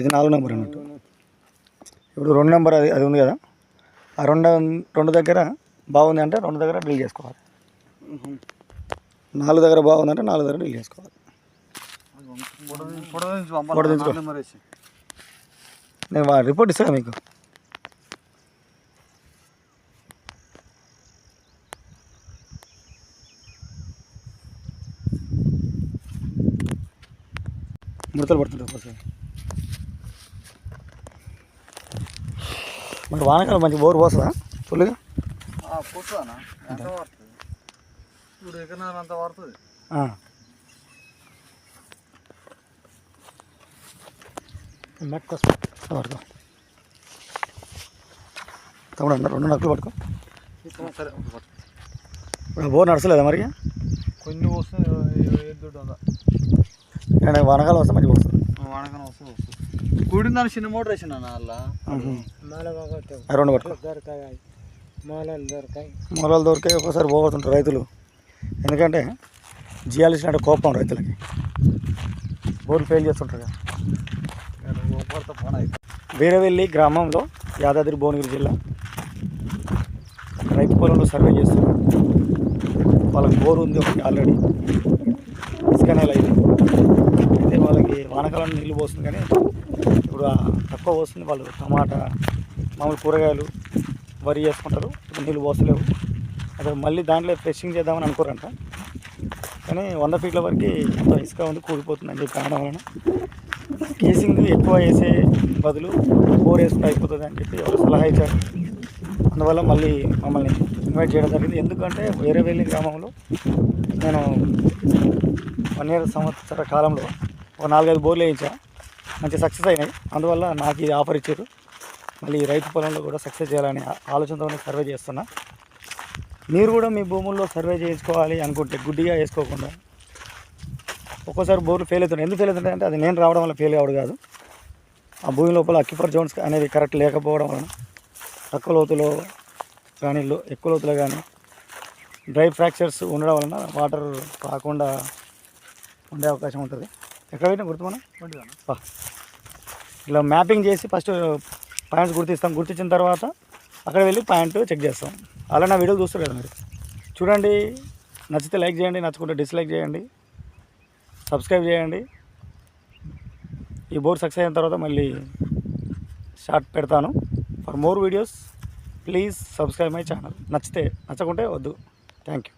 ఇది 4 నెంబర్ అన్నట్టు. ఇప్పుడు 2 నెంబర్ అది ఉంది కదా, ఆ రెండు దగ్గర బాగుంది అంటే 2 దగ్గర డ్రిల్ చేసుకోవాలి. 4 దగ్గర బాగుందంటే 4 దగ్గర డ్రిల్ చేసుకోవాలి. నేను రిపోర్ట్ ఇస్తాను మీకు. ముడతలు పడుతుంటాయి ఒకసారి. మరి వానకాలం మంచి బోరు పోస్తుందా ఫుల్గా? పోతుందా? ఎంత పడుతుంది ఇప్పుడు? ఎకరాలు అంత పడుతుంది. పడుకో తమ్ముడు అన్న 2 నక్కులు పట్టుకో. సరే ఇప్పుడు బోర్ నడచలేదా మరి? కొన్ని వస్తుంది. వానకాలం వస్తే మంచిగా వస్తుంది. వానకాలం వస్తే వస్తుంది. కూడిందని చిన్న మోటార్ వేసిన అలా 2 పట్టుకో. మూలలు దొరికాయి. ఒక్కోసారి పోతుంటారు రైతులు, ఎందుకంటే జియాలిసినట్టు కోపం రైతులకి. బోర్లు ఫెయిల్ చేస్తుంటారు కదా. వీరవెల్లి గ్రామంలో యాదాద్రి భువనగిరి జిల్లా రైతు పొలంలో సర్వే చేస్తున్నారు. వాళ్ళకి బోర్ ఉంది ఒకటి ఆల్రెడీ, ఇసుక నేల అయింది. అయితే వాళ్ళకి వానకాలం నీళ్ళు పోస్తుంది, కానీ ఇప్పుడు తక్కువ పోస్తుంది. వాళ్ళు టమాటా, మామూలు కూరగాయలు, వరి చేసుకుంటారు. ఇప్పుడు నీళ్ళు పోస్తలేవు. అదే మళ్ళీ దాంట్లో ఫ్రెషింగ్ చేద్దామని అనుకోరంట, కానీ 100 ఫీట్ల వరకు అంత ఇసుక ఉంది, కూలిపోతుందని చెప్పి అనడం వలన కేసింగ్ ఎక్కువ వేసే బదులు బోర్ వేసుకుంటే అయిపోతుంది అని చెప్పి ఎవరు సలహా ఇచ్చారు. అందువల్ల మళ్ళీ మమ్మల్ని ఇన్వైట్ చేయడం జరిగింది. ఎందుకంటే వీరవెల్లి గ్రామంలో నేను 1 ఇయర్ సంవత్సర కాలంలో ఒక 4-5 బోర్లు వేయించా, మంచి సక్సెస్ అయినాయి. అందువల్ల నాకు ఇది ఆఫర్ ఇచ్చారు. మళ్ళీ రైతు పొలంలో కూడా సక్సెస్ చేయాలనే ఆలోచనతో సర్వే చేస్తున్నా. మీరు కూడా మీ భూముల్లో సర్వే చేయించుకోవాలి అనుకుంటే గుడ్డిగా వేసుకోకుండా, ఒక్కోసారి బోర్లు ఫెయిల్ అవుతున్నాయి. ఎందుకు ఫెయిల్ అవుతుంటాయి అంటే అది నేను రావడం వల్ల ఫెయిల్ కావడం కాదు, ఆ భూమి లోపల అక్యుపర్ జోన్స్ అనేవి కరెక్ట్ లేకపోవడం వలన తక్కువ లోతులో కానీ ఎక్కువ లోతులో కానీ డ్రై ఫ్రాక్చర్స్ ఉండడం వలన వాటర్ రాకుండా ఉండే అవకాశం ఉంటుంది. ఎక్కడ పెట్టినా గుర్తు మనం ఇలా మ్యాపింగ్ చేసి ఫస్ట్ పాయింట్స్ గుర్తిస్తాం. గుర్తించిన తర్వాత అక్కడ వెళ్ళి పాయింట్ చెక్ చేస్తాం. అలా నా వీడియో చూస్తారు కదా, మీరు చూడండి. నచ్చితే లైక్ చేయండి, నచ్చకుంటే డిస్లైక్ చేయండి, సబ్స్క్రైబ్ చేయండి. ఈ బోర్ సక్సెస్ అయిన తర్వాత మళ్ళీ షార్ట్ పెడతాను. For more videos please subscribe my channel. నచ్చితే, నచ్చకుంటే వద్దు. Thank you.